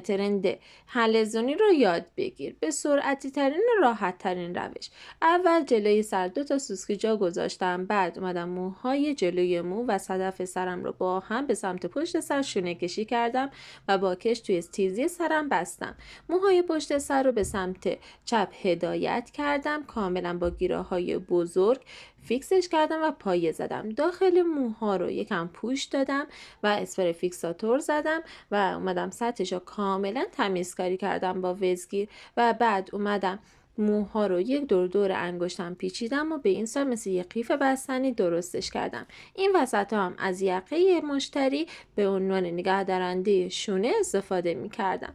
ترند حلزونی رو یاد بگیر. به سرعتی ترین و راحت ترین روش. اول جلوی سر 2 تا سوسکی جا گذاشتم، بعد اومدم موهای جلوی مو و صدف سرم رو با هم به سمت پشت سر شونه کشی کردم و با کش توی تیزی سرم بستم. موهای پشت سر رو به سمت چپ هدایت کردم، کاملا با گیره های بزرگ فیکسش کردم و پایه زدم. داخل موها رو یکم پوش دادم و اسپری فیکساتور زدم و اومدم سطحش رو کاملا تمیزکاری کردم با وزگیر و بعد اومدم موها رو یک دور انگشتم پیچیدم و به این صورت مثل یک قیف بستنی درستش کردم. این وسط هم از یقه مشتری به عنوان نگهدارنده شونه استفاده می کردم.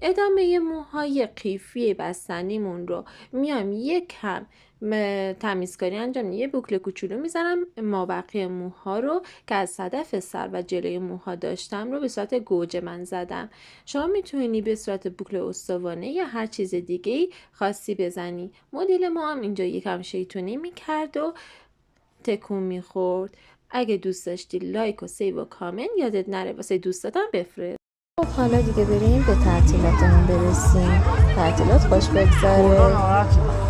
ادامه موهای قیفی بستنیمون رو میام یک کم تمیزکاری انجام میدم. یه بوکل کوچولو میزنم مابقی موها رو که از صدف سر و جلوی موها داشتم رو به صورت گوجه من زدم. شما میتونی به صورت بوکل استوانه یا هر چیز دیگه خاصی بزنی. مدل ما هم اینجا یکم شیطونی میکرد و تکون میخورد. اگه دوست داشتی لایک و سیو و کامنت یادت نره واسه دوستاتم بفرست. خب حالا دیگه بریم به تعطیلاتمون برسیم. تعطیلات خوش بگذره.